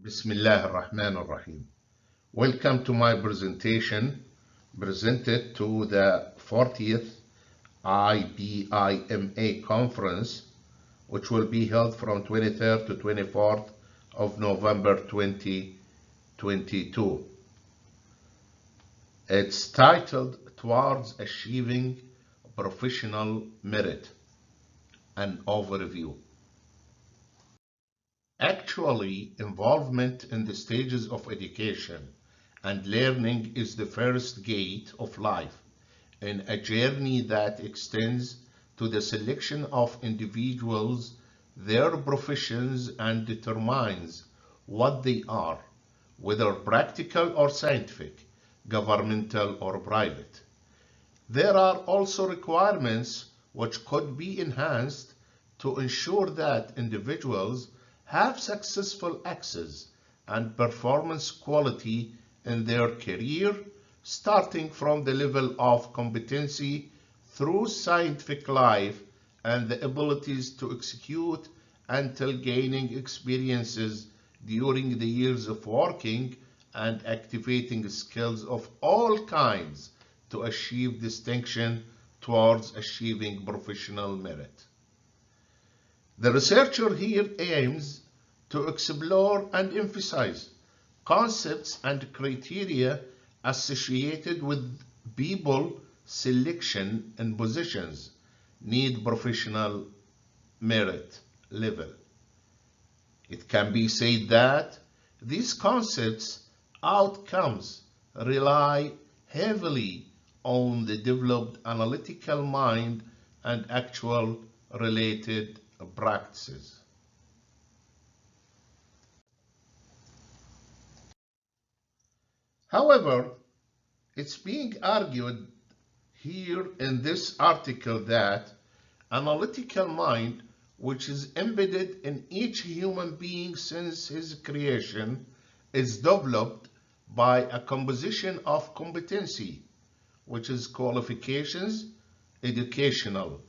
Bismillah ar-Rahman ar-Rahim. Welcome to my presentation presented to the 40th IBIMA conference, which will be held from 23rd to 24th of November 2022. It's titled Towards Achieving Professional Merit, an overview. Actually, involvement in the stages of education and learning is the first gate of life in a journey that extends to the selection of individuals, their professions, and determines what they are, whether practical or scientific, governmental or private. There are also requirements which could be enhanced to ensure that individuals have successful access and performance quality in their career, starting from the level of competency through scientific life and the abilities to execute until gaining experiences during the years of working and activating skills of all kinds to achieve distinction towards achieving professional merit. The researcher here aims to explore and emphasize concepts and criteria associated with people selection in positions need professional merit level. It can be said that these concepts outcomes rely heavily on the developed analytical mind and actual related practices. However, it's being argued here in this article that analytical mind, which is embedded in each human being since his creation, is developed by a composition of competency, which is qualifications, educational,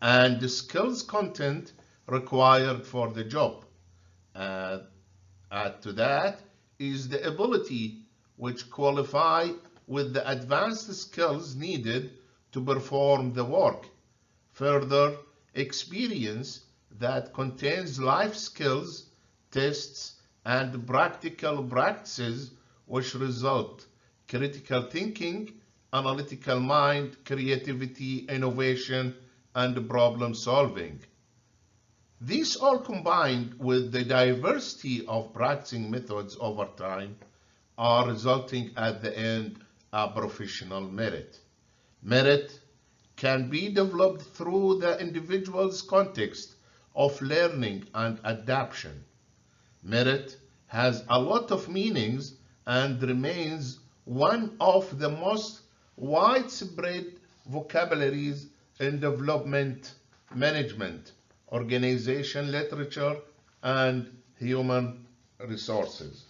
and the skills content required for the job. Add to that is the ability which qualify with the advanced skills needed to perform the work. Further, experience that contains life skills, tests, and practical practices which result critical thinking, analytical mind, creativity, innovation, and problem solving. These all combined with the diversity of practicing methods over time are resulting at the end a professional merit. Merit can be developed through the individual's context of learning and adaptation. Merit has a lot of meanings and remains one of the most widespread vocabularies in development management, organization literature, and human resources.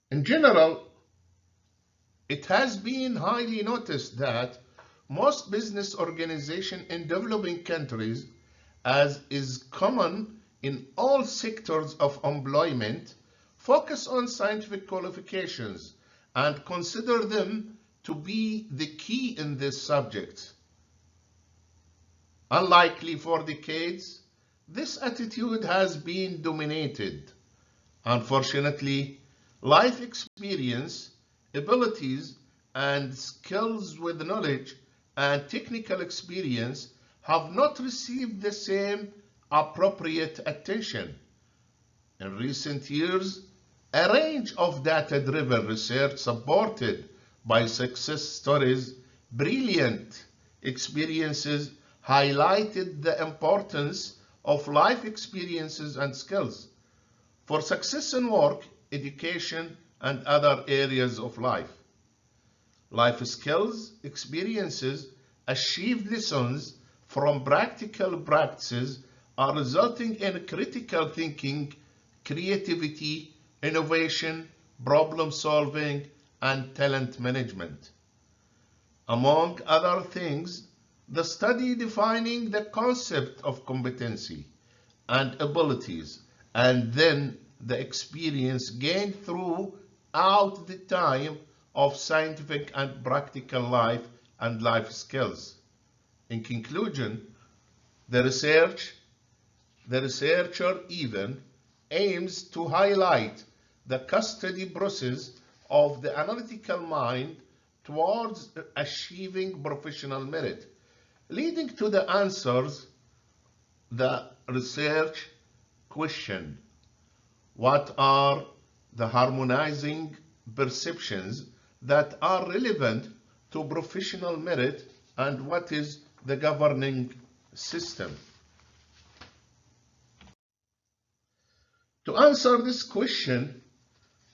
In general, it has been highly noticed that most business organizations in developing countries, as is common in all sectors of employment, focus on scientific qualifications and consider them to be the key in this subject. Unlikely for decades, this attitude has been dominated. Unfortunately, life experience, abilities, and skills with knowledge and technical experience have not received the same appropriate attention. In recent years, a range of data-driven research supported by success stories, brilliant experiences highlighted the importance of life experiences and skills for success in work, education, and other areas of life. Life skills, experiences, achieved lessons from practical practices are resulting in critical thinking, creativity, innovation, problem solving, and talent management. Among other things, The study defining the concept of competency and abilities, and then the experience gained throughout the time of scientific and practical life and life skills. In conclusion, the researcher even aims to highlight the custody process of the analytical mind towards achieving professional merit, leading to the answers the research questioned. What are the harmonizing perceptions that are relevant to professional merit, and what is the governing system? To answer this question,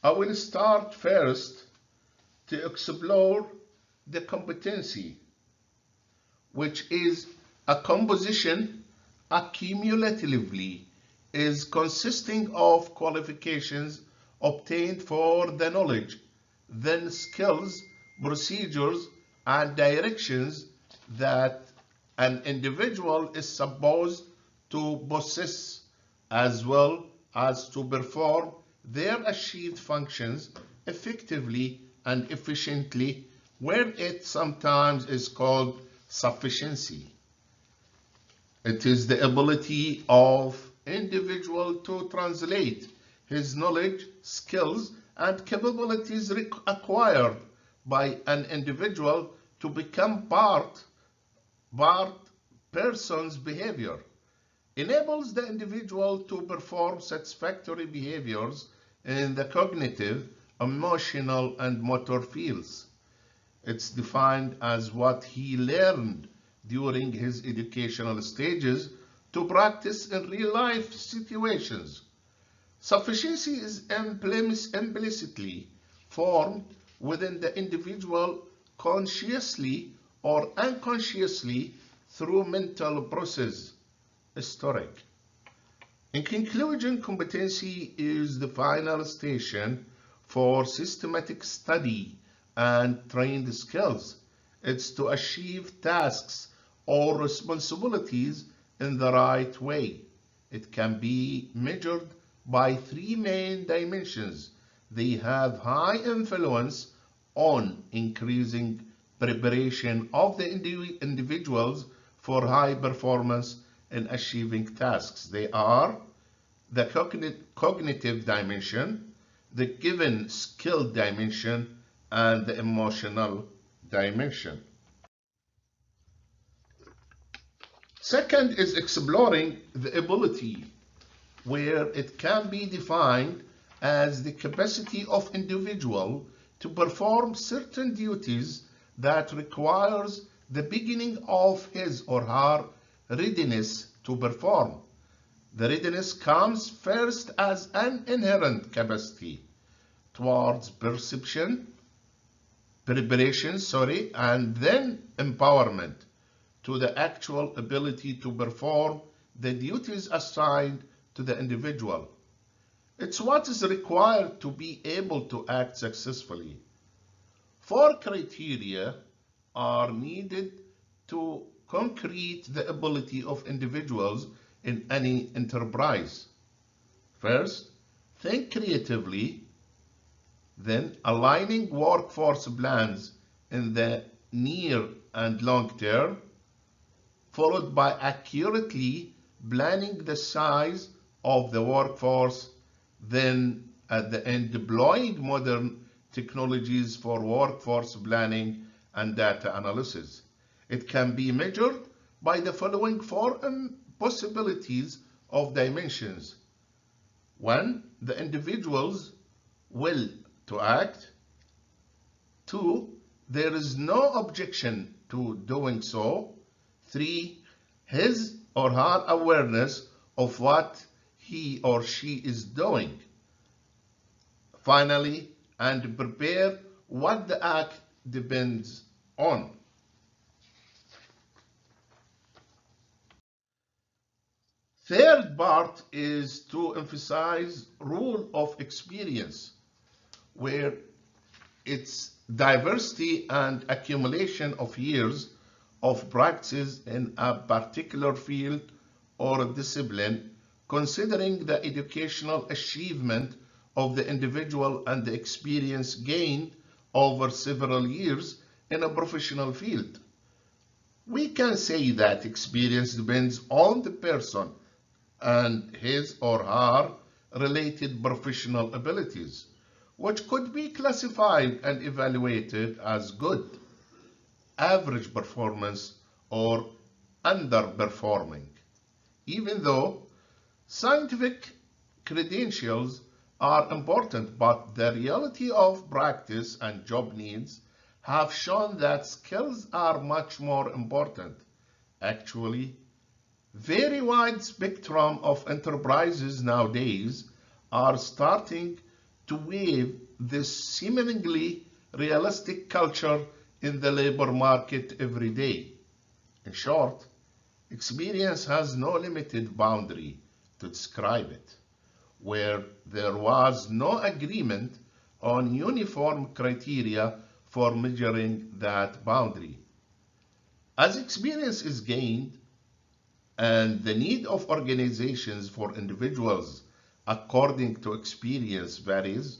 I will start first to explore the competency, which is a composition accumulatively is consisting of qualifications obtained for the knowledge, then skills, procedures, and directions that an individual is supposed to possess, as well as to perform their achieved functions effectively and efficiently, where it sometimes is called sufficiency. It is the ability of individual to translate his knowledge, skills, and capabilities acquired by an individual to become part person's behavior, enables the individual to perform satisfactory behaviors in the cognitive, emotional, and motor fields. It's defined as what he learned during his educational stages to practice in real-life situations. Sufficiency is implicitly formed within the individual consciously or unconsciously through mental process, historic. In conclusion, competency is the final station for systematic study and trained skills. It's to achieve tasks or responsibilities in the right way. It can be measured by three main dimensions. They have high influence on increasing preparation of the individuals for high performance in achieving tasks. They are the cognitive dimension, the given skill dimension, and the emotional dimension. Second is exploring the ability, where it can be defined as the capacity of individual to perform certain duties that requires the beginning of his or her readiness to perform. The readiness comes first as an inherent capacity towards preparation, and then empowerment to the actual ability to perform the duties assigned to the individual. It's what is required to be able to act successfully. Four criteria are needed to concrete the ability of individuals in any enterprise. First, think creatively, then aligning workforce plans in the near and long term, followed by accurately planning the size of the workforce, then at the end deploying modern technologies for workforce planning and data analysis. It can be measured by the following four possibilities of dimensions. 1. The individual's will to act. 2. There is no objection to doing so. 3. His or her awareness of what he or she is doing. Finally, and prepare what the act depends on. Third part is to emphasize rule of experience, where its diversity and accumulation of years of practice in a particular field or discipline, considering the educational achievement of the individual and the experience gained over several years in a professional field. We can say that experience depends on the person and his or her related professional abilities, which could be classified and evaluated as good, average performance, or underperforming. Even though scientific credentials are important, but the reality of practice and job needs have shown that skills are much more important. Actually, very wide spectrum of enterprises nowadays are starting to weave this seemingly realistic culture in the labor market every day. In short, experience has no limited boundary to describe it, where there was no agreement on uniform criteria for measuring that boundary. As experience is gained and the need of organizations for individuals according to experience varies,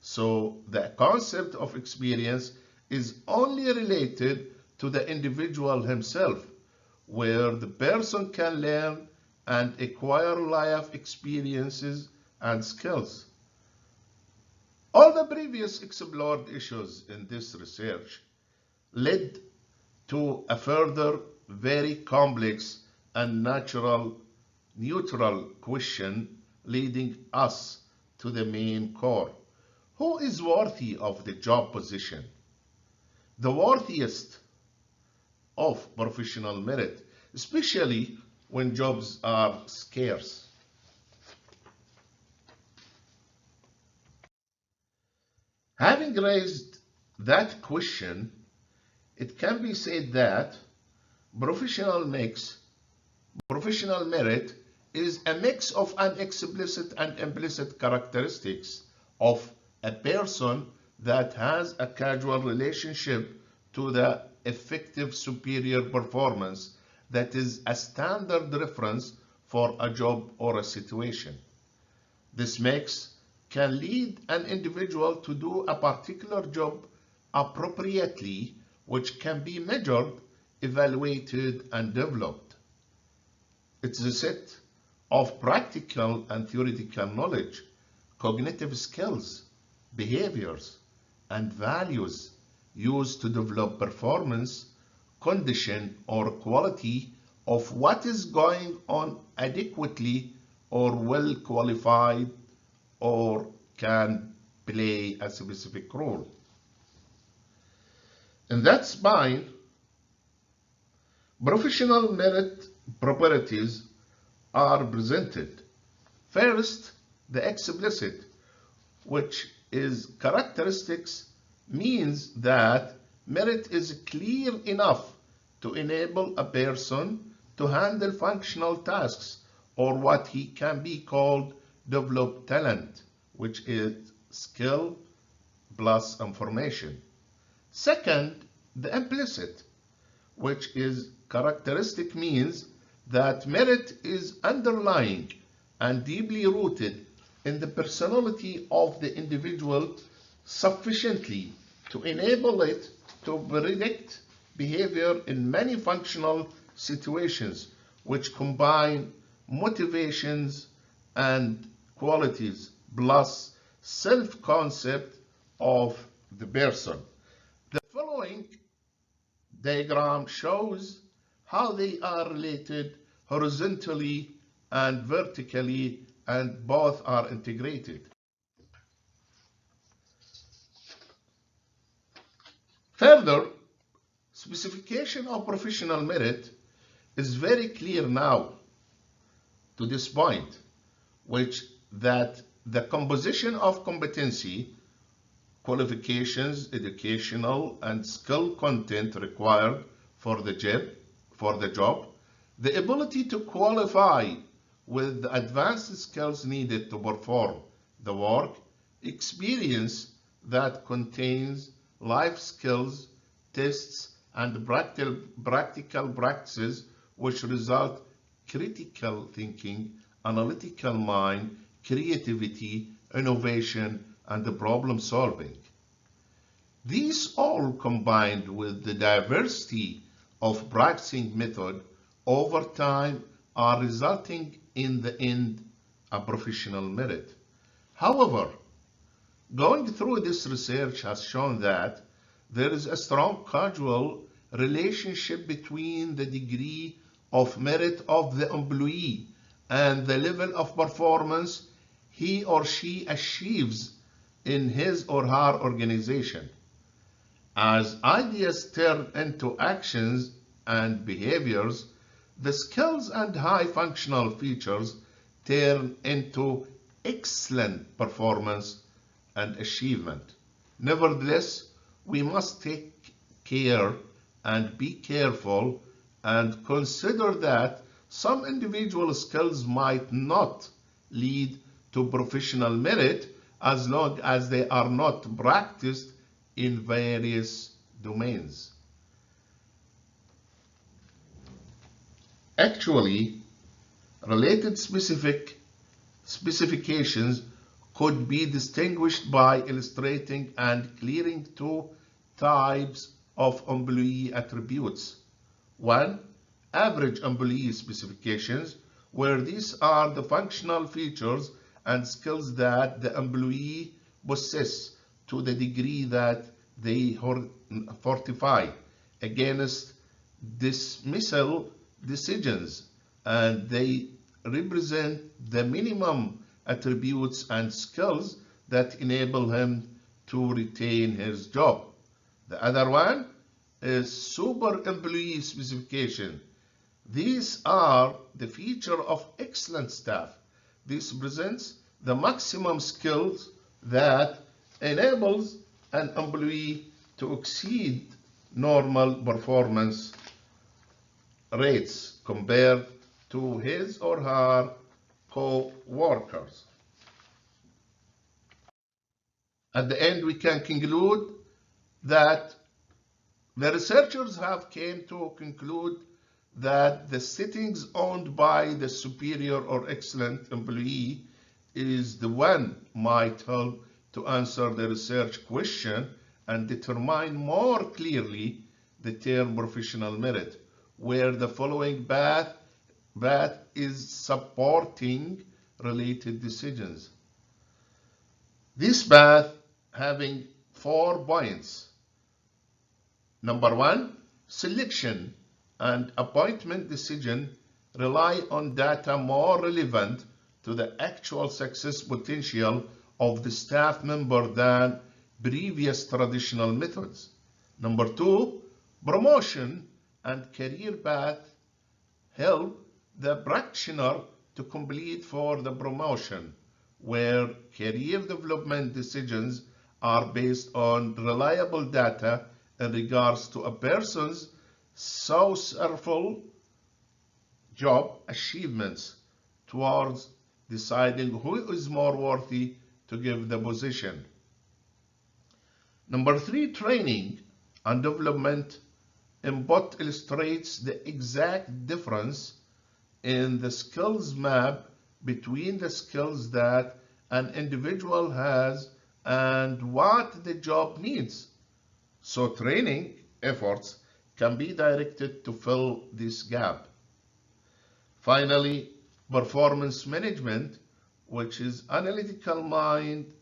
so the concept of experience is only related to the individual himself, where the person can learn and acquire life experiences and skills. All the previous explored issues in this research led to a further very complex and neutral question, leading us to the main core. Who is worthy of the job position? The worthiest of professional merit, especially when jobs are scarce. Having raised that question, it can be said that professional merit is a mix of explicit and implicit characteristics of a person that has a causal relationship to the effective superior performance that is a standard reference for a job or a situation. This mix can lead an individual to do a particular job appropriately, which can be measured, evaluated, and developed. It's a set of practical and theoretical knowledge, cognitive skills, behaviors, and values used to develop performance, condition, or quality of what is going on adequately or well qualified or can play a specific role. In that spine, professional merit properties are presented. First, the explicit, which is characteristics, means that merit is clear enough to enable a person to handle functional tasks, or what he can be called developed talent, which is skill plus information. Second, the implicit, which is characteristic, means that merit is underlying and deeply rooted in the personality of the individual sufficiently to enable it to predict behavior in many functional situations, which combine motivations and qualities plus self-concept of the person. The following diagram shows how they are related horizontally and vertically, and both are integrated. Further, specification of professional merit is very clear now to this point, which that the composition of competency, qualifications, educational and skill content required for the job, the ability to qualify with the advanced skills needed to perform the work, experience that contains life skills, tests, and practical practices which result critical thinking, analytical mind, creativity, innovation, and problem solving. These all combined with the diversity of practicing method over time are resulting in the end a professional merit. However, going through this research has shown that there is a strong causal relationship between the degree of merit of the employee and the level of performance he or she achieves in his or her organization. As ideas turn into actions and behaviors, the skills and high functional features turn into excellent performance and achievement. Nevertheless, we must take care and be careful and consider that some individual skills might not lead to professional merit as long as they are not practiced in various domains. Actually, related specifications could be distinguished by illustrating and clearing two types of employee attributes. One, average employee specifications, where these are the functional features and skills that the employee possess to the degree that they fortify against dismissal decisions, and they represent the minimum attributes and skills that enable him to retain his job. The other one is super employee specification. These are the feature of excellent staff. This presents the maximum skills that enables an employee to exceed normal performance rates compared to his or her co-workers. At the end, we can conclude that the researchers have came to conclude that the settings owned by the superior or excellent employee is the one might help to answer the research question and determine more clearly the term professional merit, where the following path is supporting related decisions. This path having 4 points. Number 1, selection and appointment decision rely on data more relevant to the actual success potential of the staff member than previous traditional methods. Number 2, promotion and career path help the practitioner to complete for the promotion, where career development decisions are based on reliable data in regards to a person's successful job achievements towards deciding who is more worthy to give the position. Number 3, training and development input illustrates the exact difference in the skills map between the skills that an individual has and what the job needs. So training efforts can be directed to fill this gap. Finally, performance management, which is analytical mind,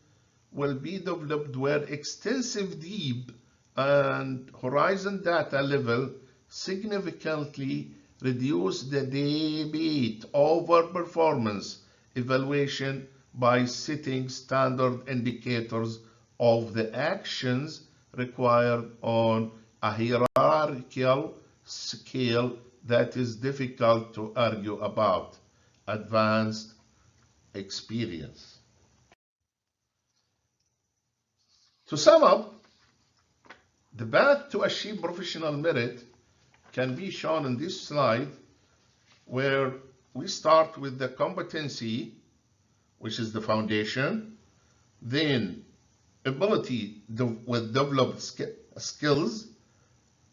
will be developed where extensive deep and horizon data level significantly reduce the debate over performance evaluation by setting standard indicators of the actions required on a hierarchical scale that is difficult to argue about. Advanced experience. To sum up, the path to achieve professional merit can be shown in this slide, where we start with the competency, which is the foundation, then ability with developed skills,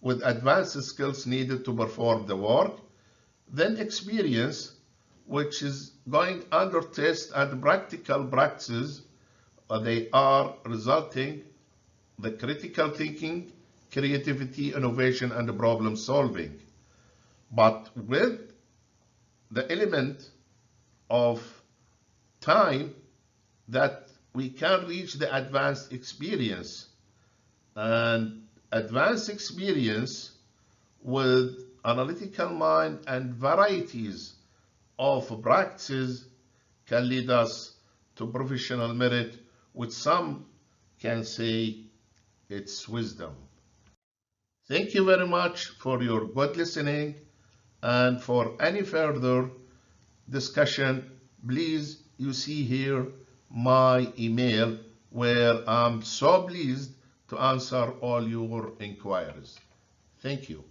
with advanced skills needed to perform the work. Then experience, which is going under test and practical practices. They are resulting the critical thinking, creativity, innovation, and problem solving. But with the element of time that we can reach the advanced experience, and advanced experience with analytical mind and varieties of practices can lead us to professional merit, which some can say it's wisdom. Thank you very much for your good listening, and for any further discussion, please you see here my email, where I'm so pleased to answer all your inquiries. Thank you.